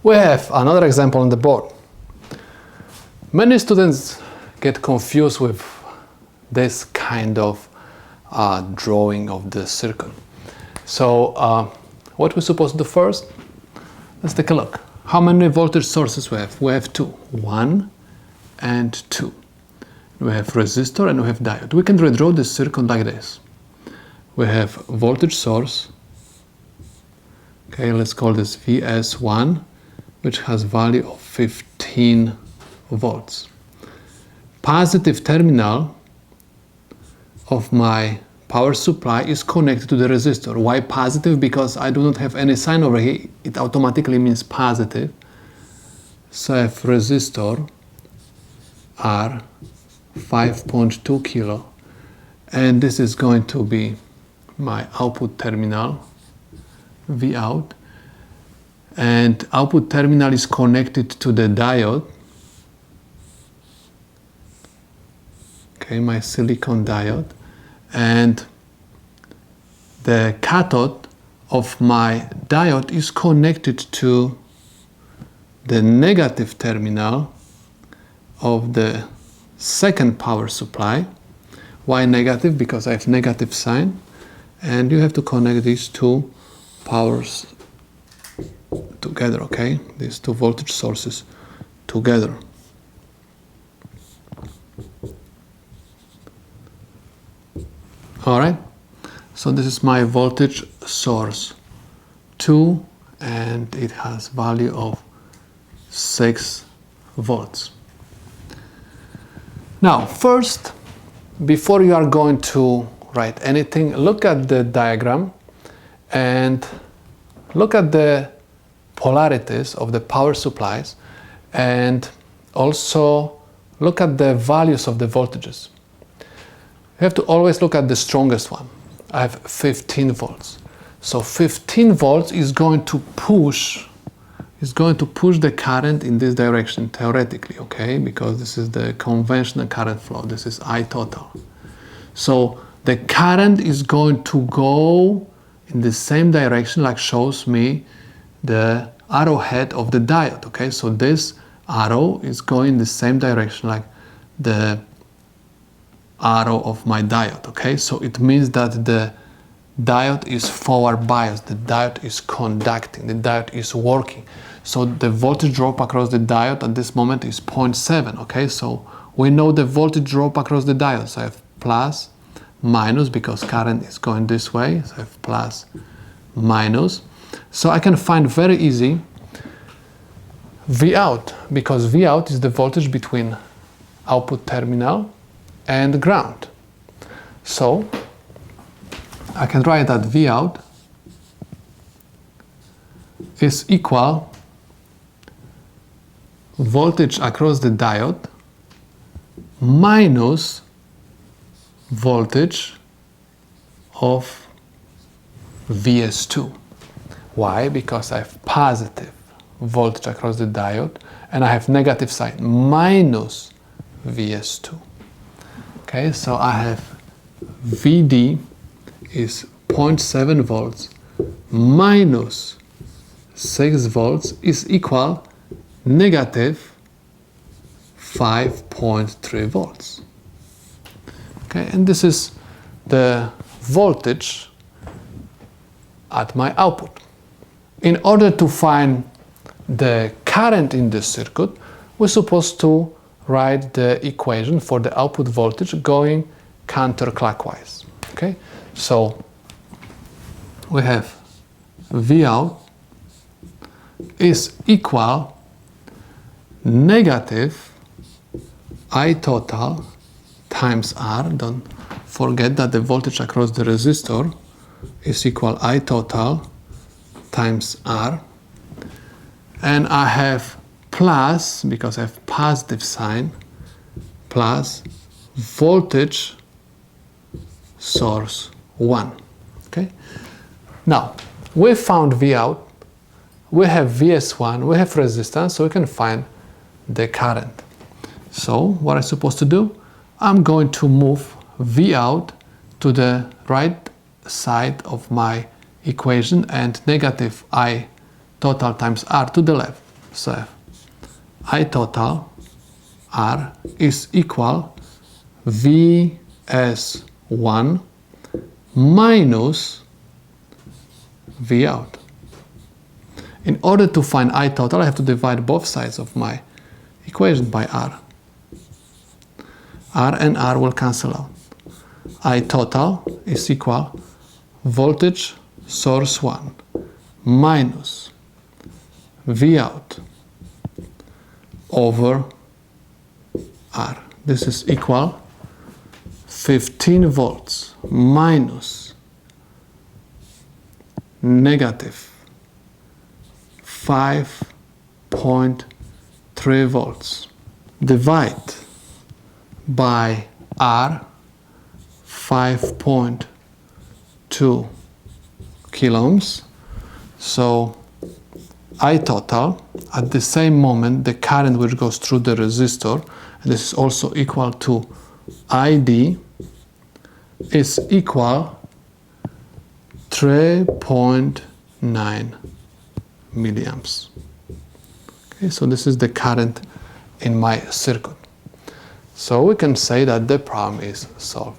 We have another example on the board. Many students get confused with this kind of drawing of the circuit. So what we're supposed to do first, let's take a look. How many voltage sources we have? We have two, 1 and 2. We have resistor and we have diode. We can redraw this circuit like this. We have voltage source, okay, let's call this VS1, which has value of 15 volts. Positive terminal of my power supply is connected to the resistor. Why positive? Because I do not have any sign over here. It automatically means positive. So I have resistor R 5.2 kilo, and this is going to be my output terminal V out, and output terminal is connected to the diode, okay, my silicon diode, and the cathode of my diode is connected to the negative terminal of the second power supply. Why negative? Because I have negative sign, and you have to connect these two powers together, okay? These two voltage sources together. All right, so this is my voltage source 2, and it has value of 6 volts. Now, first, before you are going to write anything, look at the diagram and look at the polarities of the power supplies, and also look at the values of the voltages. You have to always look at the strongest one. I have 15 volts. So 15 volts is going to push the current in this direction, theoretically, okay? Because this is the conventional current flow. This is I total. So the current is going to go in the same direction, like shows me the arrowhead of the diode, okay? So this arrow is going in the same direction like the arrow of my diode, okay? So it means that the diode is forward biased, the diode is conducting, the diode is working. So the voltage drop across the diode at this moment is 0.7, okay? So we know the voltage drop across the diode. So I have plus, minus, because current is going this way. So I have plus, minus. So I can find very easy V out, because V out is the voltage between output terminal and ground. So I can write that V out is equal voltage across the diode minus voltage of VS2. Why? Because I have positive voltage across the diode and I have negative sign minus VS2. Okay, so I have VD is 0.7 volts minus 6 volts is equal negative 5.3 volts. Okay, and this is the voltage at my output. In order to find the current in this circuit, we're supposed to write the equation for the output voltage going counterclockwise. Okay, so we have V out is equal negative I total times R. Don't forget that the voltage across the resistor is equal I total times R. And I have plus, because I have positive sign, plus voltage source 1. Okay. Now, we found V out, we have VS1, we have resistance, so we can find the current. So what I'm supposed to do? I'm going to move V out to the right side of my equation and negative I total times R to the left. So I total R is equal VS1 minus V out. In order to find I total, I have to divide both sides of my equation by R. R and R will cancel out. I total is equal voltage source 1 minus V out over R. This is equal 15 volts minus negative 5.3 volts. Divide by R, 5.2 kilo ohms. So I total, at the same moment, the current which goes through the resistor, and this is also equal to ID, is equal 3.9 milliamps. Okay, so this is the current in my circuit. So we can say that the problem is solved.